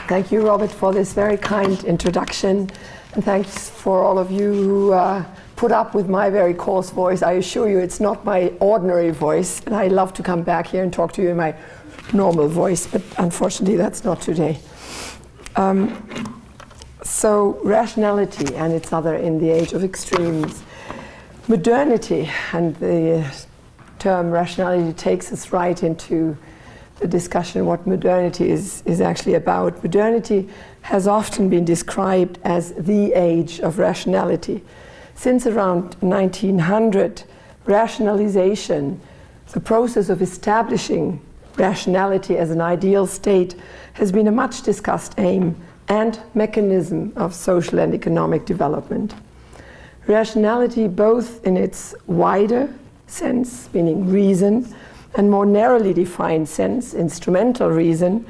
Thank you, Robert, for this very kind introduction. And thanks for all of you who put up with my very coarse voice. I assure you it's not my ordinary voice, and I love to come back here and talk to you in my normal voice, but unfortunately that's not today. So rationality and its other in the age of extremes. Modernity, and the term rationality takes us right into the discussion what modernity is actually about. Modernity has often been described as the age of rationality. Since around 1900, rationalization, the process of establishing rationality as an ideal state, has been a much discussed aim and mechanism of social and economic development. Rationality, both in its wider sense, meaning reason, and more narrowly defined sense, instrumental reason,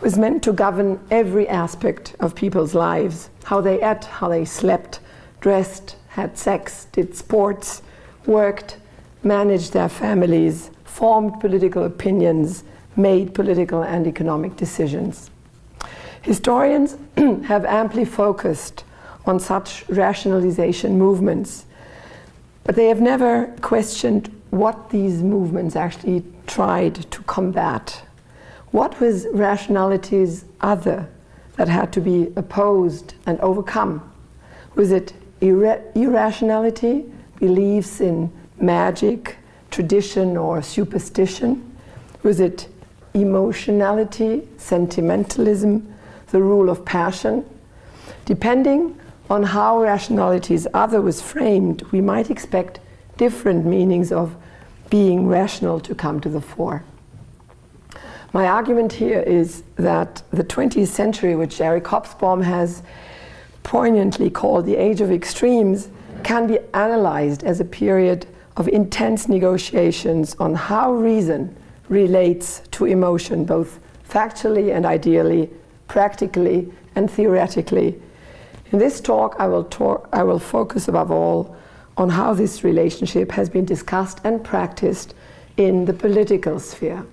was meant to govern every aspect of people's lives. How they ate, how they slept, dressed, had sex, did sports, worked, managed their families, formed political opinions, made political and economic decisions. Historians have amply focused on such rationalization movements, but they have never questioned what these movements actually tried to combat. What was rationality's other that had to be opposed and overcome? Was it irrationality, beliefs in magic, tradition, or superstition? Was it emotionality, sentimentalism, the rule of passion? Depending on how rationality's other was framed, we might expect different meanings of being rational to come to the fore. My argument here is that the 20th century, which Eric Hobsbawm has poignantly called the age of extremes, can be analyzed as a period of intense negotiations on how reason relates to emotion, both factually and ideally, practically and theoretically. In this talk, I will focus above all on how this relationship has been discussed and practiced in the political sphere.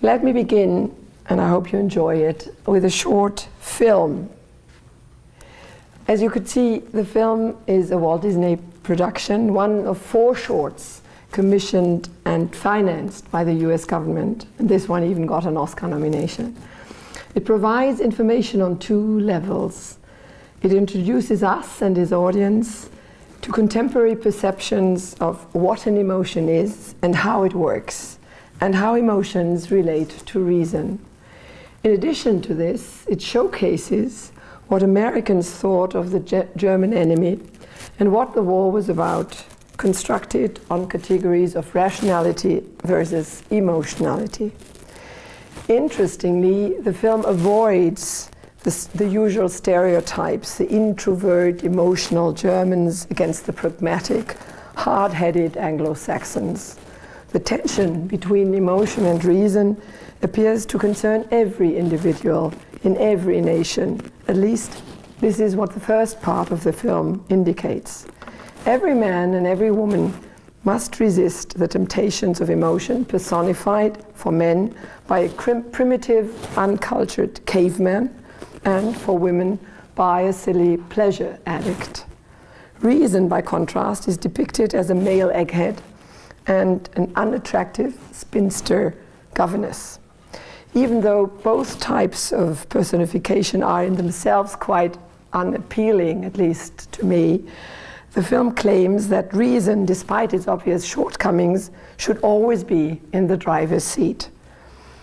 Let me begin, and I hope you enjoy it, with a short film. As you could see, the film is a Walt Disney production, one of 4 shorts commissioned and financed by the US government, and this one even got an Oscar nomination. It provides information on 2 levels. It introduces us and his audience to contemporary perceptions of what an emotion is and how it works, and how emotions relate to reason. In addition to this, it showcases what Americans thought of the German enemy and what the war was about, constructed on categories of rationality versus emotionality. Interestingly, the film avoids the usual stereotypes, the introvert, emotional Germans against the pragmatic, hard-headed Anglo-Saxons. The tension between emotion and reason appears to concern every individual in every nation. At least this is what the first part of the film indicates. Every man and every woman must resist the temptations of emotion personified for men by a primitive, uncultured caveman, and for women by a silly pleasure addict. Reason, by contrast, is depicted as a male egghead and an unattractive spinster governess. Even though both types of personification are in themselves quite unappealing, at least to me, the film claims that reason, despite its obvious shortcomings, should always be in the driver's seat.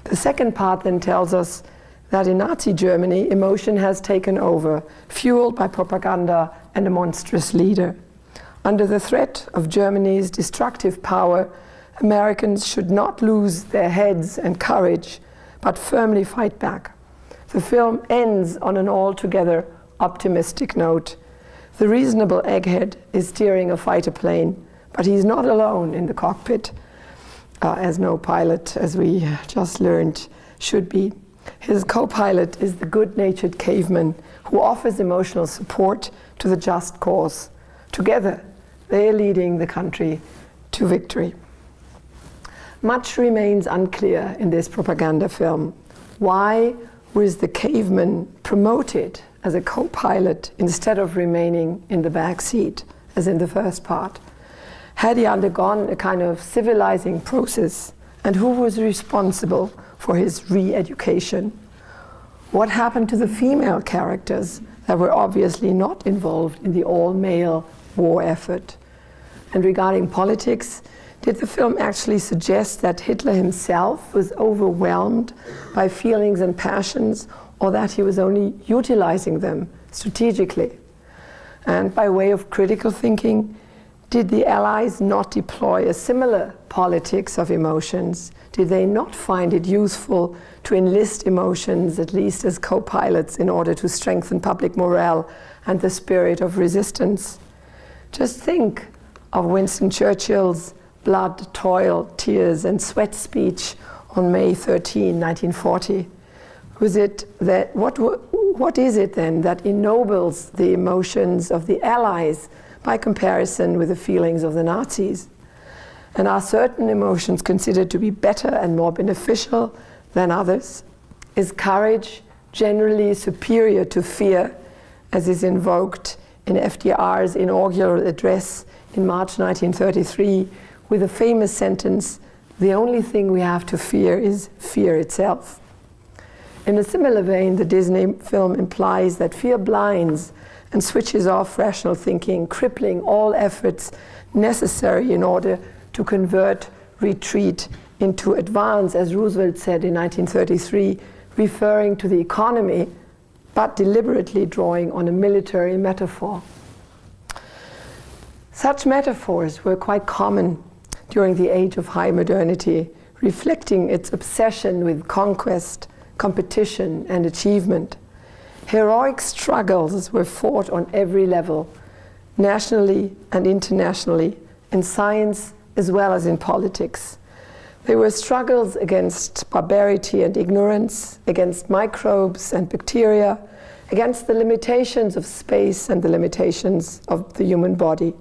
The second part then tells us that in Nazi Germany, emotion has taken over, fueled by propaganda and a monstrous leader. Under the threat of Germany's destructive power, Americans should not lose their heads and courage, but firmly fight back. The film ends on an altogether optimistic note. The reasonable egghead is steering a fighter plane, but he's not alone in the cockpit, as no pilot, as we just learned, should be. His co-pilot is the good-natured caveman who offers emotional support to the just cause. Together, they are leading the country to victory. Much remains unclear in this propaganda film. Why with the caveman promoted as a co-pilot instead of remaining in the back seat, as in the first part? Had he undergone a kind of civilizing process, and who was responsible for his re-education? What happened to the female characters that were obviously not involved in the all-male war effort? And regarding politics, did the film actually suggest that Hitler himself was overwhelmed by feelings and passions, or that he was only utilizing them strategically? And by way of critical thinking, did the Allies not deploy a similar politics of emotions? Did they not find it useful to enlist emotions, at least as co-pilots, in order to strengthen public morale and the spirit of resistance? Just think of Winston Churchill's blood, toil, tears, and sweat speech on May 13, 1940. What is it then that ennobles the emotions of the Allies by comparison with the feelings of the Nazis? And are certain emotions considered to be better and more beneficial than others? Is courage generally superior to fear, as is invoked in FDR's inaugural address in March 1933, with the famous sentence, "The only thing we have to fear is fear itself"? In a similar vein, the Disney film implies that fear blinds and switches off rational thinking, crippling all efforts necessary in order to convert retreat into advance, as Roosevelt said in 1933, referring to the economy, but deliberately drawing on a military metaphor. Such metaphors were quite common during the age of high modernity, reflecting its obsession with conquest, competition, and achievement. Heroic struggles were fought on every level, nationally and internationally, in science as well as in politics. They were struggles against barbarity and ignorance, against microbes and bacteria, against the limitations of space and the limitations of the human body.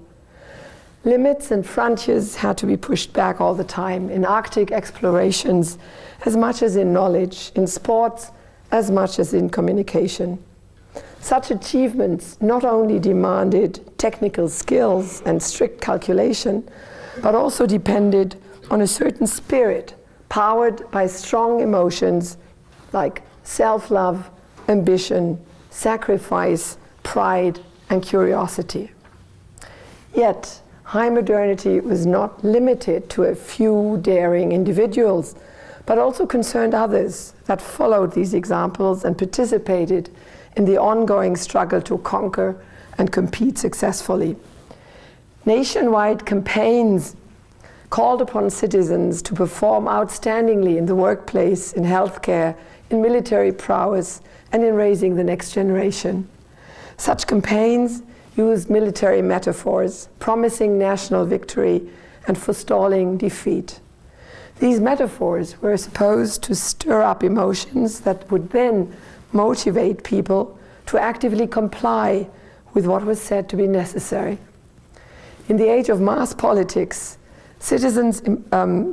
Limits and frontiers had to be pushed back all the time, in Arctic explorations as much as in knowledge, in sports as much as in communication. Such achievements not only demanded technical skills and strict calculation, but also depended on a certain spirit powered by strong emotions like self-love, ambition, sacrifice, pride, and curiosity. Yet, high modernity was not limited to a few daring individuals, but also concerned others that followed these examples and participated in the ongoing struggle to conquer and compete successfully. Nationwide campaigns called upon citizens to perform outstandingly in the workplace, in healthcare, in military prowess, and in raising the next generation. Such campaigns used military metaphors, promising national victory and forestalling defeat. These metaphors were supposed to stir up emotions that would then motivate people to actively comply with what was said to be necessary. In the age of mass politics,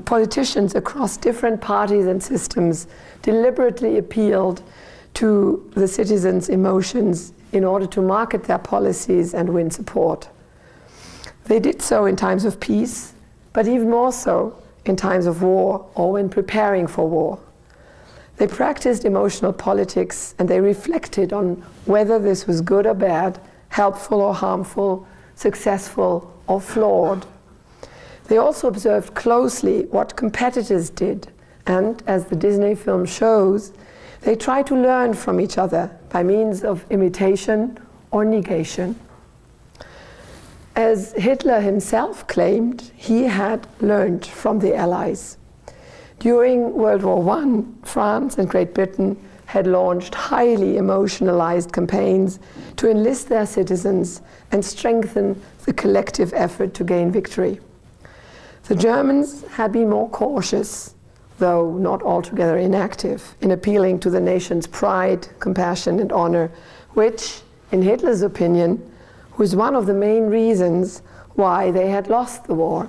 politicians across different parties and systems deliberately appealed to the citizens' emotions in order to market their policies and win support. They did so in times of peace, but even more so in times of war or when preparing for war. They practiced emotional politics, and they reflected on whether this was good or bad, helpful or harmful, successful or flawed. They also observed closely what competitors did, and as the Disney film shows, they tried to learn from each other by means of imitation or negation. As Hitler himself claimed, he had learned from the Allies. During World War I, France and Great Britain had launched highly emotionalized campaigns to enlist their citizens and strengthen the collective effort to gain victory. The Germans had been more cautious, though not altogether inactive, in appealing to the nation's pride, compassion, and honor, which, in Hitler's opinion, was one of the main reasons why they had lost the war.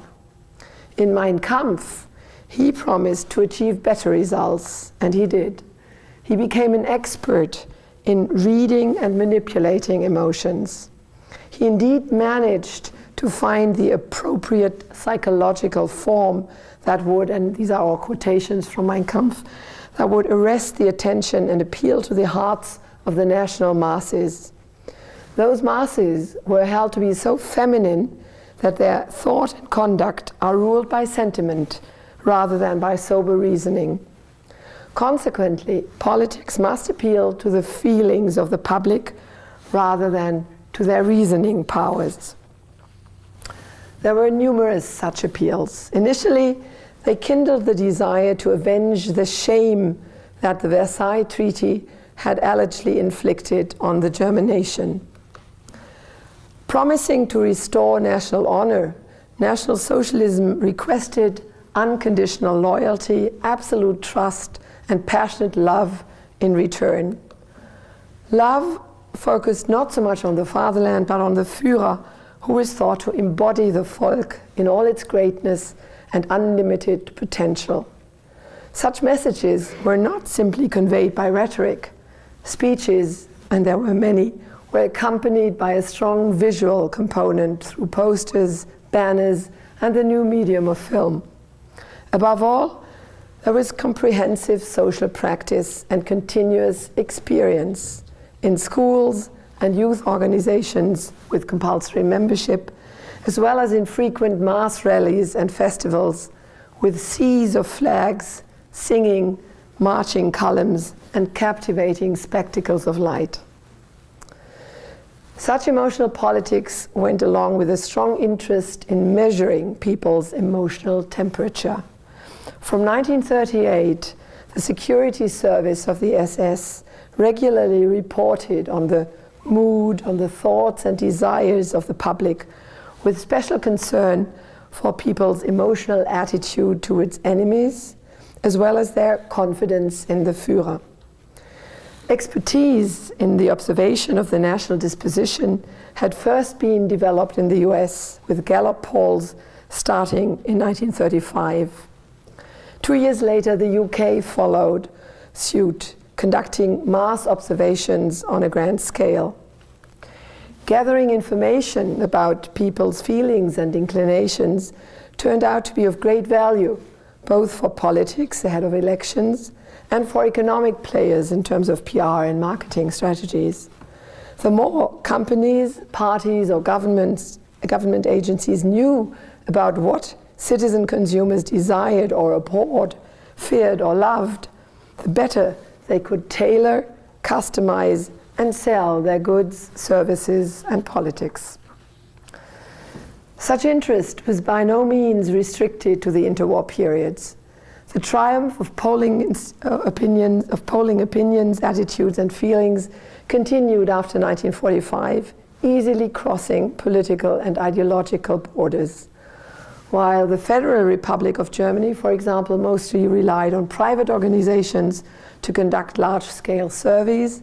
In Mein Kampf, he promised to achieve better results, and he did. he became an expert in reading and manipulating emotions. He indeed managed to find the appropriate psychological form that would, and these are all quotations from Mein Kampf, that would arrest the attention and appeal to the hearts of the national masses. Those masses were held to be so feminine that their thought and conduct are ruled by sentiment rather than by sober reasoning. Consequently, politics must appeal to the feelings of the public rather than to their reasoning powers. There were numerous such appeals. Initially, they kindled the desire to avenge the shame that the Versailles Treaty had allegedly inflicted on the German nation. Promising to restore national honor, National Socialism requested unconditional loyalty, absolute trust, and passionate love in return. Love focused not so much on the fatherland, but on the Führer, who is thought to embody the Volk in all its greatness and unlimited potential. Such messages were not simply conveyed by rhetoric. Speeches, and there were many, were accompanied by a strong visual component through posters, banners, and the new medium of film. Above all, there was comprehensive social practice and continuous experience in schools and youth organizations with compulsory membership, as well as in frequent mass rallies and festivals with seas of flags, singing, marching columns, and captivating spectacles of light. Such emotional politics went along with a strong interest in measuring people's emotional temperature. From 1938, the security service of the SS regularly reported on the mood, on the thoughts and desires of the public, with special concern for people's emotional attitude towards enemies, as well as their confidence in the Führer. Expertise in the observation of the national disposition had first been developed in the US, with Gallup polls starting in 1935. 2 years later, the UK followed suit, conducting mass observations on a grand scale. Gathering information about people's feelings and inclinations turned out to be of great value, both for politics ahead of elections and for economic players in terms of PR and marketing strategies. The more companies, parties, or government agencies knew about what citizen consumers desired or abhorred, feared or loved, the better they could tailor, customize, and sell their goods, services, and politics. Such interest was by no means restricted to the interwar periods. The triumph of polling opinions, attitudes, and feelings continued after 1945, easily crossing political and ideological borders. While the Federal Republic of Germany, for example, mostly relied on private organizations to conduct large-scale surveys,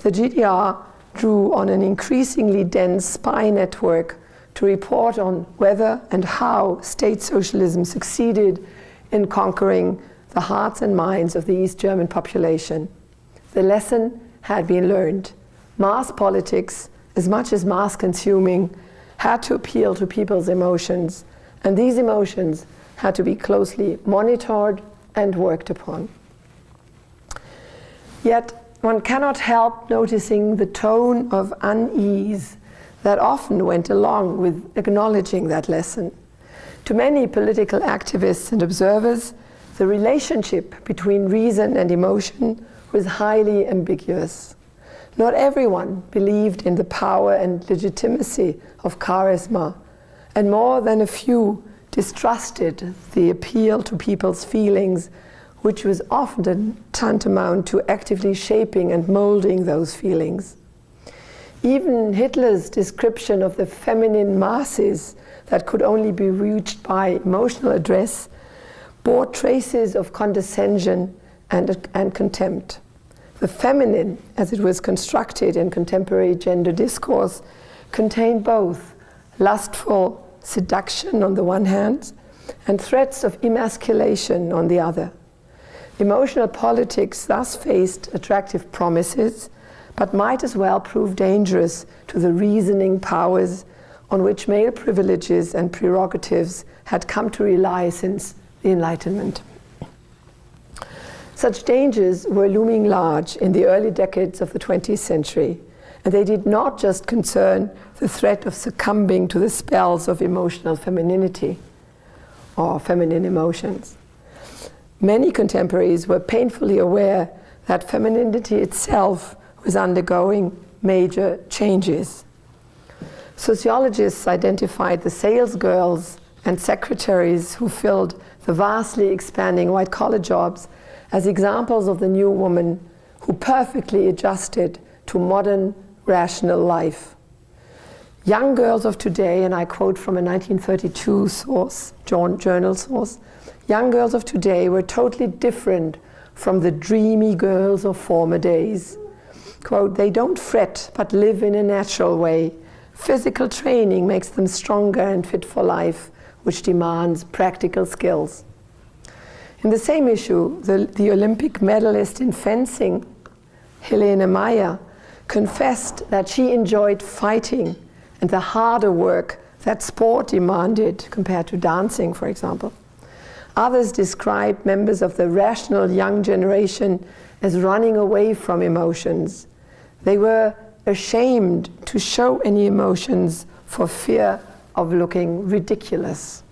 the GDR drew on an increasingly dense spy network to report on whether and how state socialism succeeded in conquering the hearts and minds of the East German population. The lesson had been learned. Mass politics, as much as mass consuming, had to appeal to people's emotions, and these emotions had to be closely monitored and worked upon. Yet, one cannot help noticing the tone of unease that often went along with acknowledging that lesson. To many political activists and observers, the relationship between reason and emotion was highly ambiguous. Not everyone believed in the power and legitimacy of charisma, and more than a few distrusted the appeal to people's feelings, which was often tantamount to actively shaping and molding those feelings. Even Hitler's description of the feminine masses that could only be reached by emotional address bore traces of condescension and contempt. The feminine, as it was constructed in contemporary gender discourse, contained both lustful seduction on the one hand and threats of emasculation on the other. Emotional politics thus faced attractive promises, but might as well prove dangerous to the reasoning powers on which male privileges and prerogatives had come to rely since the Enlightenment. Such dangers were looming large in the early decades of the 20th century, and they did not just concern the threat of succumbing to the spells of emotional femininity or feminine emotions. Many contemporaries were painfully aware that femininity itself was undergoing major changes. Sociologists identified the salesgirls and secretaries who filled the vastly expanding white-collar jobs as examples of the new woman who perfectly adjusted to modern, rational life. Young girls of today, and I quote from a 1932 source, journal source, young girls of today were totally different from the dreamy girls of former days. Quote, they don't fret, but live in a natural way. Physical training makes them stronger and fit for life, which demands practical skills. In the same issue, the Olympic medalist in fencing, Helene Meyer, confessed that she enjoyed fighting and the harder work that sport demanded compared to dancing, for example. Others described members of the rational young generation as running away from emotions. They were ashamed to show any emotions for fear of looking ridiculous.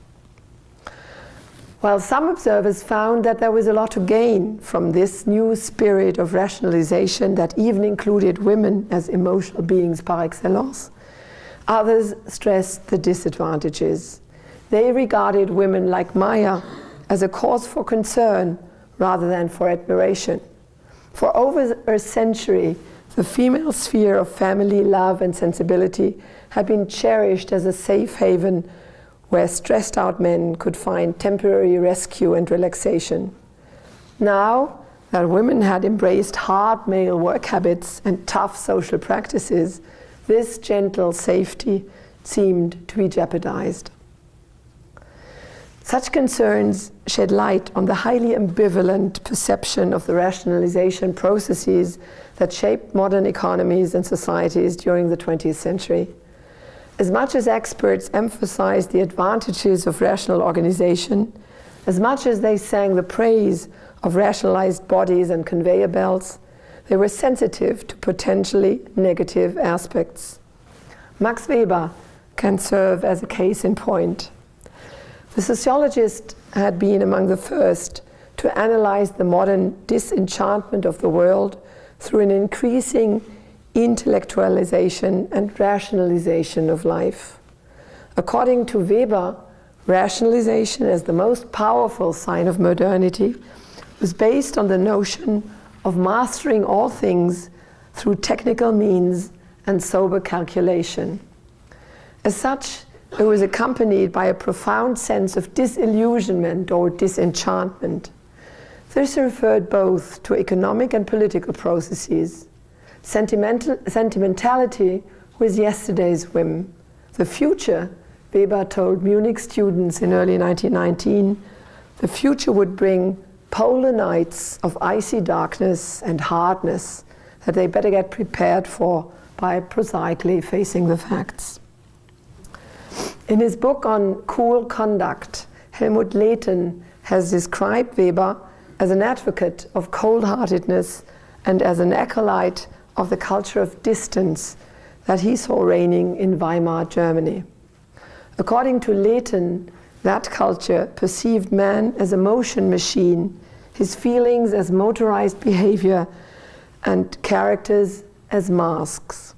While some observers found that there was a lot to gain from this new spirit of rationalization that even included women as emotional beings par excellence, others stressed the disadvantages. They regarded women like Maya as a cause for concern rather than for admiration. For over a century, the female sphere of family, love, and sensibility had been cherished as a safe haven where stressed out men could find temporary rescue and relaxation. Now that women had embraced hard male work habits and tough social practices, this gentle safety seemed to be jeopardized. Such concerns shed light on the highly ambivalent perception of the rationalization processes that shaped modern economies and societies during the 20th century. As much as experts emphasized the advantages of rational organization, as much as they sang the praise of rationalized bodies and conveyor belts, they were sensitive to potentially negative aspects. Max Weber can serve as a case in point. The sociologist had been among the first to analyze the modern disenchantment of the world through an increasing intellectualization and rationalization of life. According to Weber, rationalization as the most powerful sign of modernity was based on the notion of mastering all things through technical means and sober calculation. As such, it was accompanied by a profound sense of disillusionment or disenchantment. This referred both to economic and political processes. Sentimentality was yesterday's whim. The future, Weber told Munich students in early 1919, the future would bring polar nights of icy darkness and hardness that they better get prepared for by prosaically facing the facts. In his book on cool conduct, Helmut Lehten has described Weber as an advocate of cold-heartedness and as an acolyte of the culture of distance that he saw reigning in Weimar Germany. According to Lehten, that culture perceived man as a motion machine, his feelings as motorized behavior, and characters as masks.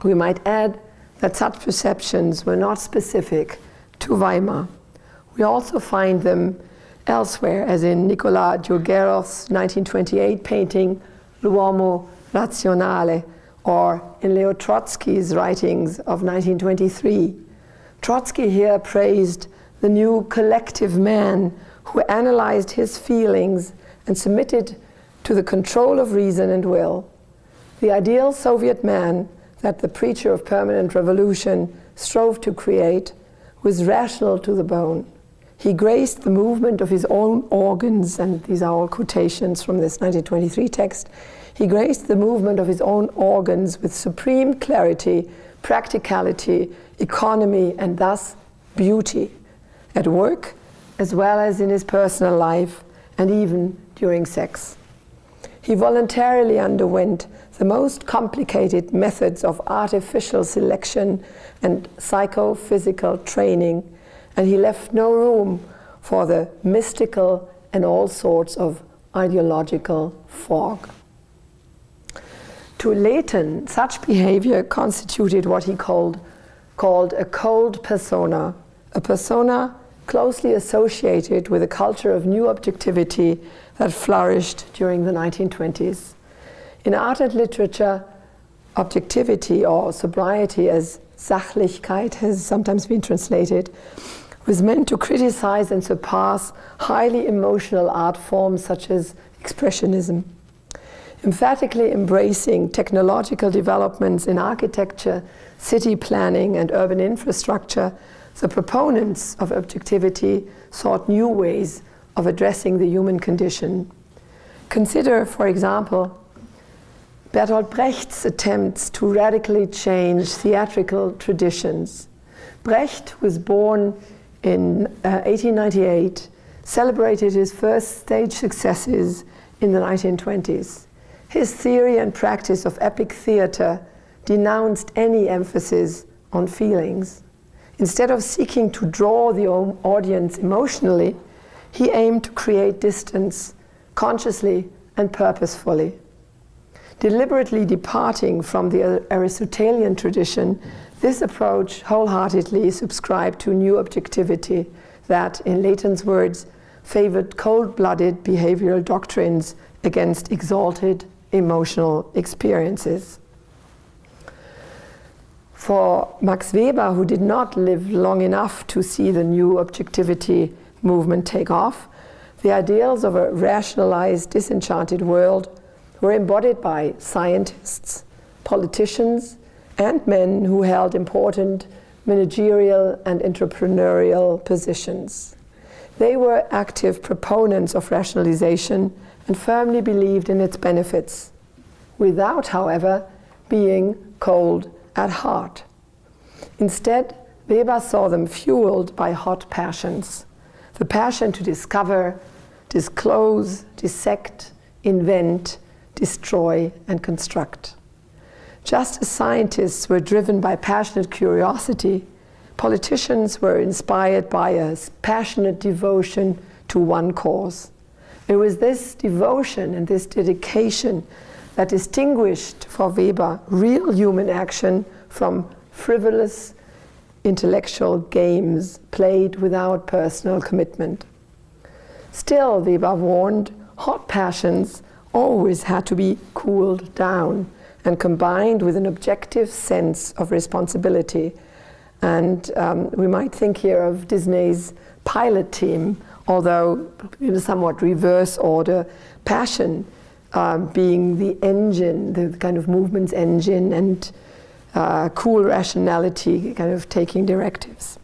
We might add that such perceptions were not specific to Weimar. We also find them elsewhere, as in Nicolas Djurgerov's 1928 painting L'uomo razionale, or in Leo Trotsky's writings of 1923. Trotsky here praised the new collective man who analyzed his feelings and submitted to the control of reason and will. The ideal Soviet man that the preacher of permanent revolution strove to create was rational to the bone. he graced the movement of his own organs, and these are all quotations from this 1923 text, he graced the movement of his own organs with supreme clarity, practicality, economy, and thus beauty, at work as well as in his personal life, and even during sex. He voluntarily underwent the most complicated methods of artificial selection and psychophysical training, and he left no room for the mystical and all sorts of ideological fog. To Leighton, such behavior constituted what he called a cold persona, a persona closely associated with a culture of new objectivity that flourished during the 1920s. In art and literature, objectivity or sobriety, as Sachlichkeit has sometimes been translated, was meant to criticize and surpass highly emotional art forms such as Expressionism. Emphatically embracing technological developments in architecture, city planning, and urban infrastructure, the proponents of objectivity sought new ways of addressing the human condition. Consider, for example, Bertolt Brecht's attempts to radically change theatrical traditions. Brecht was born in 1898, celebrated his first stage successes in the 1920s. His theory and practice of epic theater denounced any emphasis on feelings. Instead of seeking to draw the audience emotionally, he aimed to create distance, consciously and purposefully. Deliberately departing from the Aristotelian tradition, this approach wholeheartedly subscribed to new objectivity that, in Leighton's words, favored cold-blooded behavioral doctrines against exalted emotional experiences. For Max Weber, who did not live long enough to see the new objectivity movement take off, the ideals of a rationalized, disenchanted world were embodied by scientists, politicians, and men who held important managerial and entrepreneurial positions. They were active proponents of rationalization and firmly believed in its benefits, without, however, being cold at heart. Instead, Weber saw them fueled by hot passions, the passion to discover, disclose, dissect, invent, destroy, and construct. Just as scientists were driven by passionate curiosity, politicians were inspired by a passionate devotion to one cause. It was this devotion and this dedication that distinguished for Weber real human action from frivolous intellectual games played without personal commitment. Still, Weber warned, hot passions always had to be cooled down and combined with an objective sense of responsibility. And we might think here of Disney's pilot team, although in a somewhat reverse order, passion being the engine, the kind of movement's engine, and cool rationality kind of taking directives.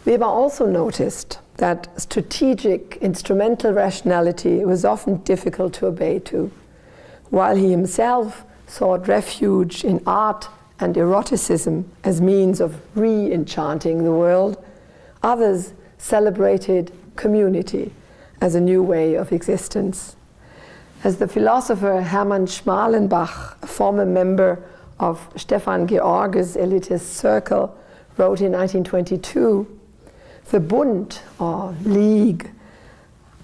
Weber also noticed that strategic, instrumental rationality was often difficult to obey to. While he himself sought refuge in art and eroticism as means of re-enchanting the world, others celebrated community as a new way of existence. As the philosopher Hermann Schmalenbach, a former member of Stefan George's elitist circle, wrote in 1922, the Bund, or league,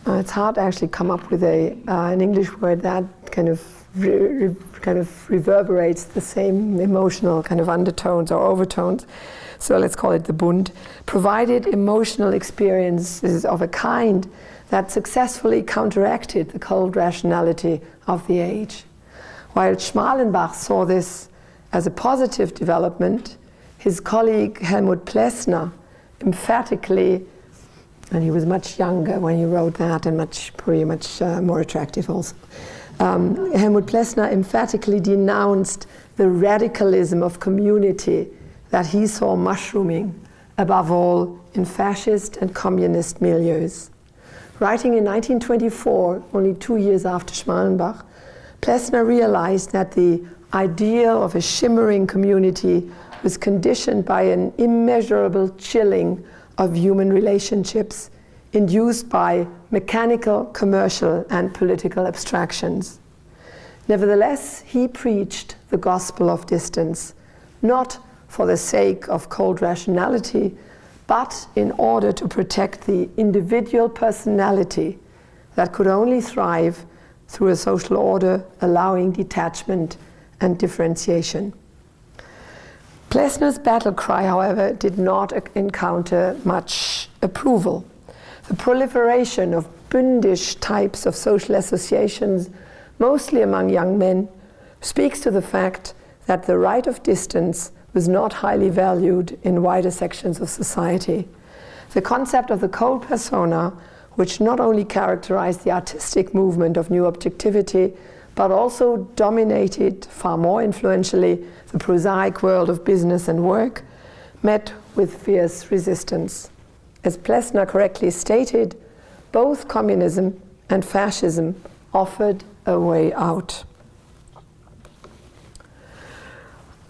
it's hard to actually come up with an English word that kind of reverberates the same emotional kind of undertones or overtones, so let's call it the Bund, provided emotional experiences of a kind that successfully counteracted the cold rationality of the age. While Schmalenbach saw this as a positive development, his colleague Helmut Plessner emphatically, and he was much younger when he wrote that and pretty much more attractive also, Helmut Plessner emphatically denounced the radicalism of community that he saw mushrooming above all in fascist and communist milieus. Writing in 1924, only 2 years after Schmalenbach, Plessner realized that the ideal of a shimmering community was conditioned by an immeasurable chilling of human relationships induced by mechanical, commercial, and political abstractions. Nevertheless, he preached the gospel of distance, not for the sake of cold rationality, but in order to protect the individual personality that could only thrive through a social order allowing detachment and differentiation. Plessner's battle cry, however, did not encounter much approval. The proliferation of Bündisch types of social associations, mostly among young men, speaks to the fact that the right of distance was not highly valued in wider sections of society. The concept of the cold persona, which not only characterized the artistic movement of new objectivity, but also dominated far more influentially the prosaic world of business and work, met with fierce resistance. As Plessner correctly stated, both communism and fascism offered a way out.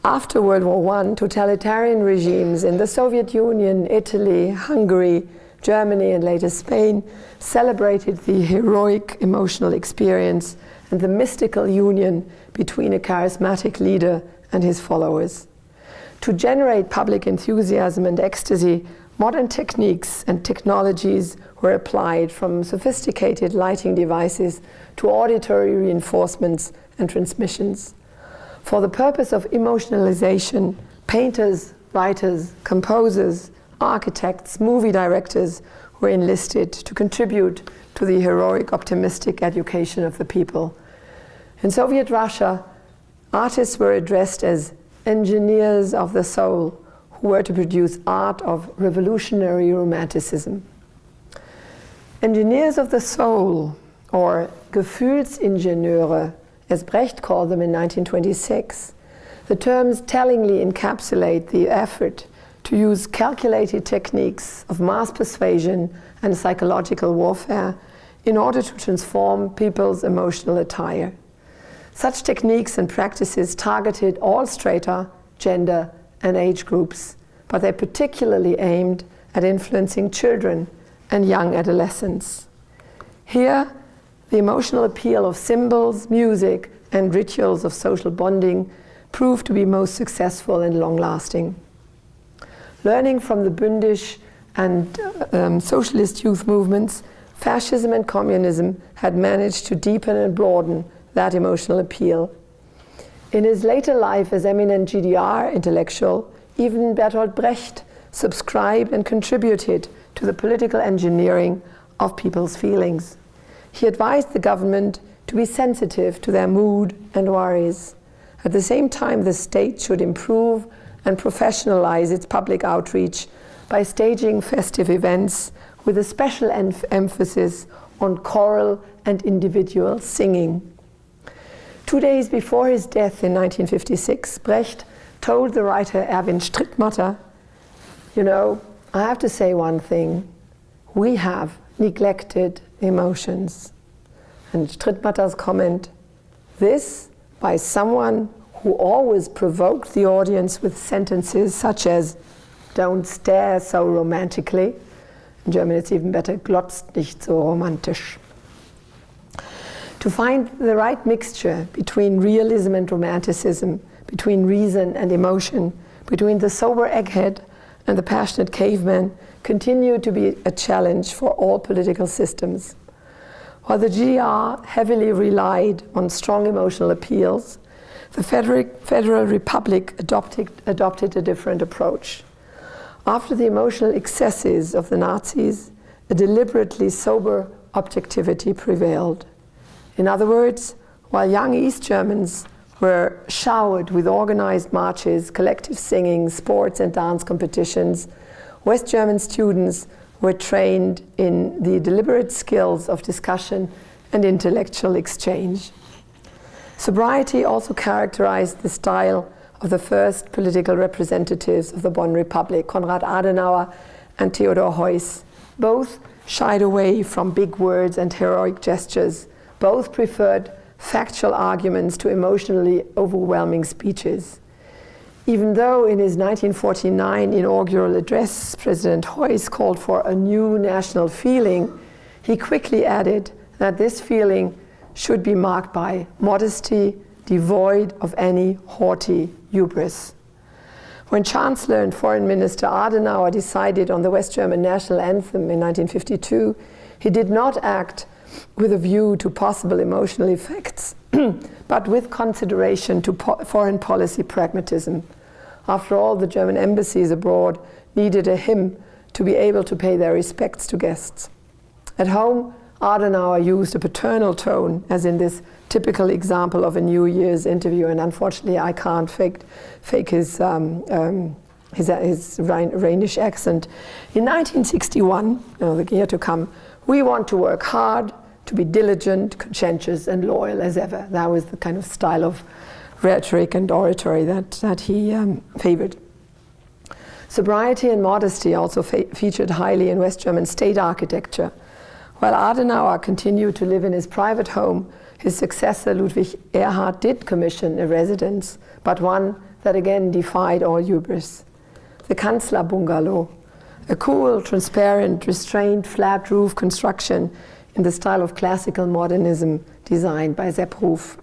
After World War I, totalitarian regimes in the Soviet Union, Italy, Hungary, Germany, and later Spain celebrated the heroic emotional experience and the mystical union between a charismatic leader and his followers. To generate public enthusiasm and ecstasy, modern techniques and technologies were applied, from sophisticated lighting devices to auditory reinforcements and transmissions. For the purpose of emotionalization, painters, writers, composers, architects, movie directors were enlisted to contribute to the heroic, optimistic education of the people. In Soviet Russia, artists were addressed as engineers of the soul, who were to produce art of revolutionary romanticism. Engineers of the soul, or Gefühlsingenieure, as Brecht called them in 1926, the terms tellingly encapsulate the effort to use calculated techniques of mass persuasion and psychological warfare in order to transform people's emotional attire. Such techniques and practices targeted all strata, gender, and age groups, but they particularly aimed at influencing children and young adolescents. Here, the emotional appeal of symbols, music, and rituals of social bonding proved to be most successful and long-lasting. Learning from the Bündisch and socialist youth movements, fascism and communism had managed to deepen and broaden that emotional appeal. In his later life as eminent GDR intellectual, even Bertolt Brecht subscribed and contributed to the political engineering of people's feelings. He advised the government to be sensitive to their mood and worries. At the same time, the state should improve and professionalize its public outreach by staging festive events with a special emphasis on choral and individual singing. 2 days before his death in 1956, Brecht told the writer Erwin Strittmatter, "You know, I have to say one thing. We have neglected emotions." And Strittmatter's comment, "This by someone who always provoked the audience with sentences such as, 'Don't stare so romantically.' In German it's even better, 'Glotzt nicht so romantisch.'" To find the right mixture between realism and romanticism, between reason and emotion, between the sober egghead and the passionate caveman continued to be a challenge for all political systems. While the GDR heavily relied on strong emotional appeals, the Federal Republic adopted a different approach. After the emotional excesses of the Nazis, a deliberately sober objectivity prevailed. In other words, while young East Germans were showered with organized marches, collective singing, sports and dance competitions, West German students were trained in the deliberate skills of discussion and intellectual exchange. Sobriety also characterized the style of the first political representatives of the Bonn Republic, Konrad Adenauer and Theodor Heuss. Both shied away from big words and heroic gestures. Both preferred factual arguments to emotionally overwhelming speeches. Even though in his 1949 inaugural address, President Heuss called for a new national feeling, he quickly added that this feeling should be marked by modesty, devoid of any haughty hubris. When Chancellor and Foreign Minister Adenauer decided on the West German national anthem in 1952, he did not act with a view to possible emotional effects, but with consideration to foreign policy pragmatism. After all, the German embassies abroad needed a hymn to be able to pay their respects to guests. At home, Adenauer used a paternal tone, as in this typical example of a New Year's interview, and unfortunately I can't fake his Rhenish accent. In 1961, the year to come, we want to work hard, to be diligent, conscientious, and loyal as ever. That was the kind of style of rhetoric and oratory that he favored. Sobriety and modesty also featured highly in West German state architecture. While Adenauer continued to live in his private home, his successor Ludwig Erhard did commission a residence, but one that again defied all hubris. The Kanzler Bungalow, a cool, transparent, restrained, flat roof construction in the style of classical modernism designed by Sepp Ruf.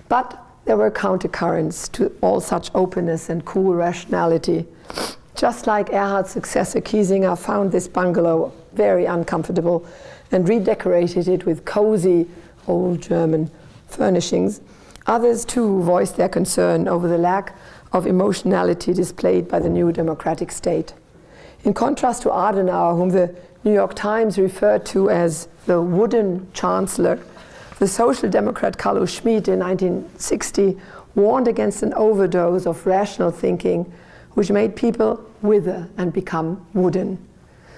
But there were countercurrents to all such openness and cool rationality. Just like Erhard's successor Kiesinger found this bungalow very uncomfortable and redecorated it with cozy old German furnishings, others too voiced their concern over the lack of emotionality displayed by the new democratic state. In contrast to Adenauer, whom the New York Times referred to as the wooden chancellor, the Social Democrat Carlo Schmid in 1960 warned against an overdose of rational thinking which made people wither and become wooden.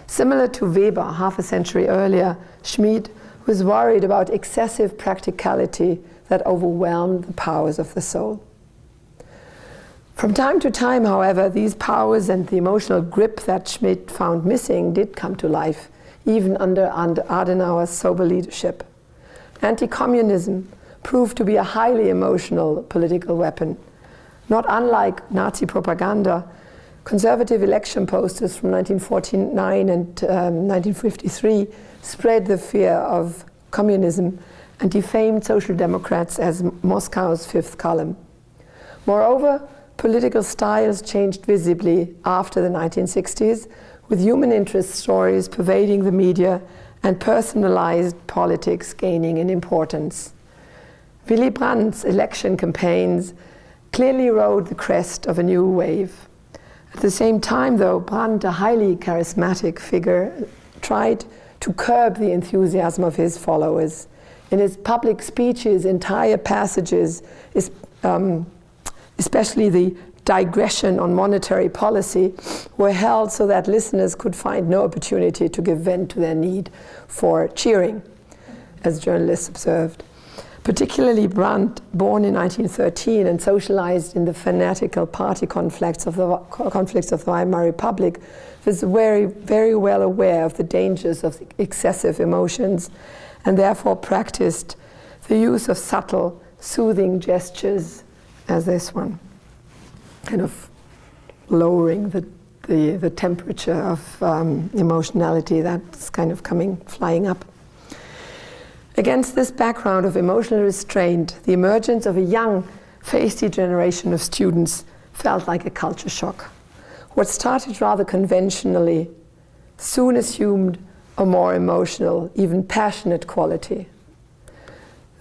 Similar to Weber half a century earlier, Schmid was worried about excessive practicality that overwhelmed the powers of the soul. From time to time, however, these powers and the emotional grip that Schmid found missing did come to life, even under Adenauer's sober leadership. Anti-Communism proved to be a highly emotional political weapon. Not unlike Nazi propaganda, conservative election posters from 1949 and 1953 spread the fear of communism and defamed Social Democrats as Moscow's fifth column. Moreover, political styles changed visibly after the 1960s, with human interest stories pervading the media and personalized politics gaining in importance. Willy Brandt's election campaigns clearly rode the crest of a new wave. At the same time, though, Brandt, a highly charismatic figure, tried to curb the enthusiasm of his followers. In his public speeches, entire passages, especially the digression on monetary policy, were held so that listeners could find no opportunity to give vent to their need for cheering, as journalists observed. Particularly Brandt, born in 1913 and socialized in the fanatical party conflicts of the Weimar Republic, was very, very well aware of the dangers of excessive emotions and therefore practiced the use of subtle, soothing gestures as this one, kind of lowering the temperature of emotionality that's kind of flying up. Against this background of emotional restraint, the emergence of a young, feisty generation of students felt like a culture shock. What started rather conventionally soon assumed a more emotional, even passionate quality.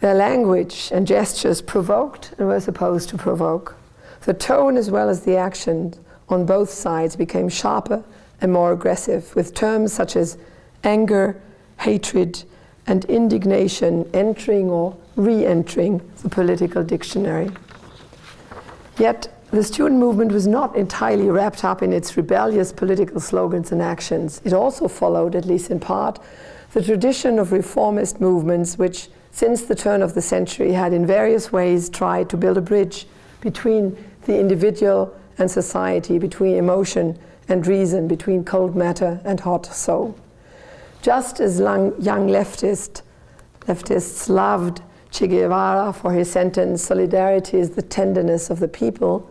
Their language and gestures provoked and were supposed to provoke. The tone as well as the action on both sides became sharper and more aggressive, with terms such as anger, hatred, and indignation entering or re-entering the political dictionary. Yet the student movement was not entirely wrapped up in its rebellious political slogans and actions. It also followed, at least in part, the tradition of reformist movements which, since the turn of the century, had in various ways tried to build a bridge between the individual and society, between emotion and reason, between cold matter and hot soul. Just as young leftists loved Che Guevara for his sentence, "Solidarity is the tenderness of the people,"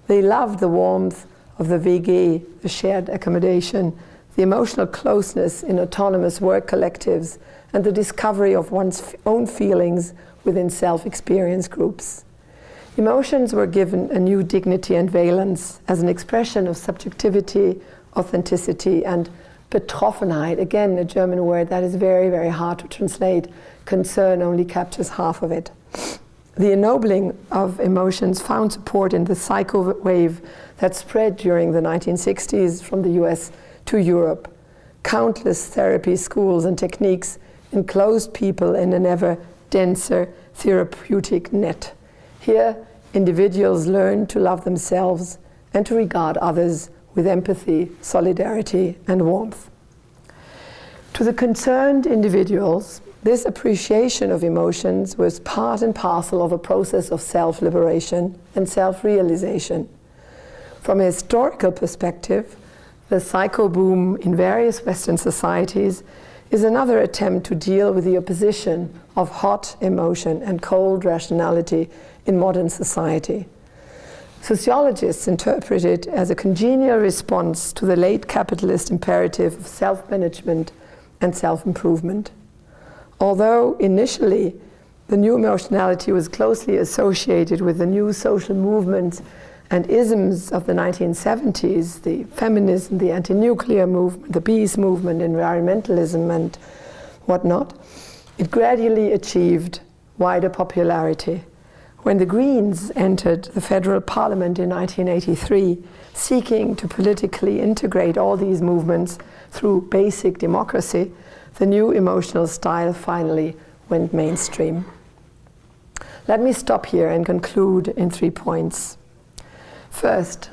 they loved the warmth of the WG, the shared accommodation, the emotional closeness in autonomous work collectives, and the discovery of one's own feelings within self-experience groups. Emotions were given a new dignity and valence as an expression of subjectivity, authenticity, and Betroffenheit, again a German word that is very, very hard to translate. Concern only captures half of it. The ennobling of emotions found support in the psycho wave that spread during the 1960s from the US to Europe. Countless therapy schools and techniques enclosed people in an ever denser therapeutic net. Here, individuals learned to love themselves and to regard others with empathy, solidarity, and warmth. To the concerned individuals, this appreciation of emotions was part and parcel of a process of self-liberation and self-realization. From a historical perspective, the psycho boom in various Western societies is another attempt to deal with the opposition of hot emotion and cold rationality in modern society. Sociologists interpret it as a congenial response to the late capitalist imperative of self-management and self-improvement. Although initially the new emotionality was closely associated with the new social movements and isms of the 1970s, the feminism, the anti-nuclear movement, the peace movement, environmentalism and whatnot, it gradually achieved wider popularity. When the Greens entered the federal parliament in 1983, seeking to politically integrate all these movements through basic democracy, the new emotional style finally went mainstream. Let me stop here and conclude in 3 points. First,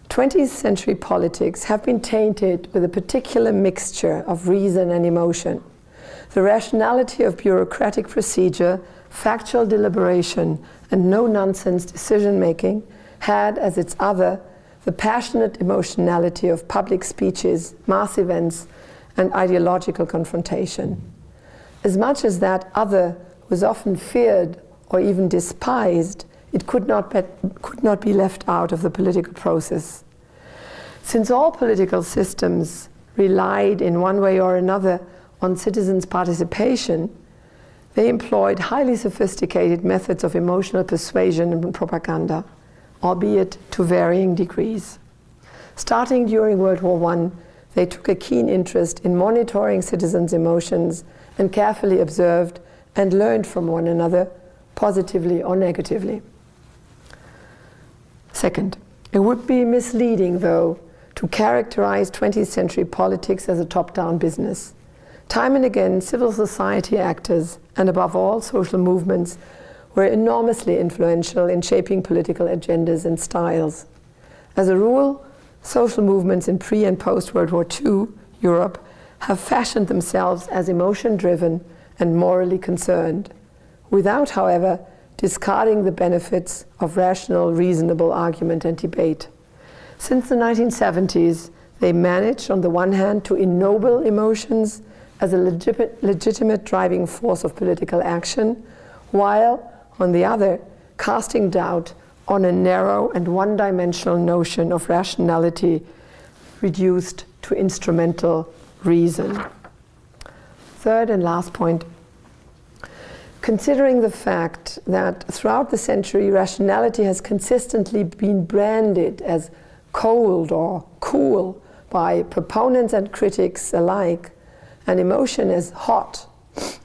20th century politics have been tainted with a particular mixture of reason and emotion. The rationality of bureaucratic procedure, factual deliberation, and no-nonsense decision-making had as its other the passionate emotionality of public speeches, mass events, and ideological confrontation. As much as that other was often feared or even despised, it could not be left out of the political process. Since all political systems relied in one way or another on citizens' participation, they employed highly sophisticated methods of emotional persuasion and propaganda, albeit to varying degrees. Starting during World War I, they took a keen interest in monitoring citizens' emotions and carefully observed and learned from one another, positively or negatively. Second, it would be misleading, though, to characterize 20th century politics as a top-down business. Time and again, civil society actors, and above all, social movements, were enormously influential in shaping political agendas and styles. As a rule, social movements in pre- and post-World War II Europe have fashioned themselves as emotion-driven and morally concerned, without, however, discarding the benefits of rational, reasonable argument and debate. Since the 1970s, they managed, on the one hand, to ennoble emotions as a legitimate driving force of political action, while, on the other, casting doubt on a narrow and one-dimensional notion of rationality reduced to instrumental reason. Third and last point. Considering the fact that throughout the century, rationality has consistently been branded as cold or cool by proponents and critics alike, and emotion as hot,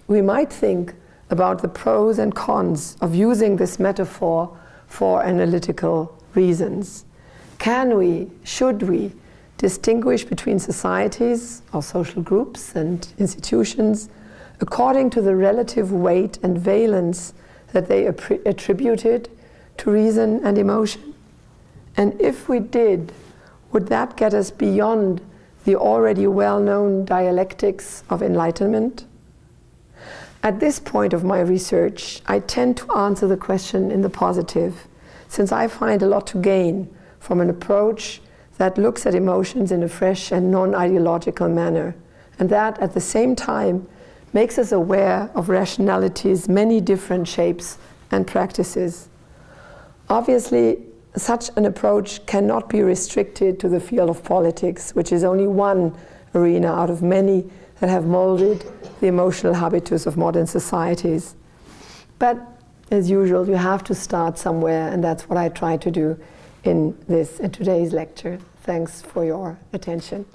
we might think about the pros and cons of using this metaphor for analytical reasons. Can we, should we, distinguish between societies or social groups and institutions according to the relative weight and valence that they attributed to reason and emotion? And if we did, would that get us beyond the already well-known dialectics of enlightenment? At this point of my research, I tend to answer the question in the positive. since I find a lot to gain from an approach that looks at emotions in a fresh and non-ideological manner, and that at the same time makes us aware of rationality's many different shapes and practices. Obviously, such an approach cannot be restricted to the field of politics, which is only one arena out of many that have molded the emotional habitus of modern societies. But as usual, you have to start somewhere, and that's what I try to do in today's lecture. Thanks for your attention.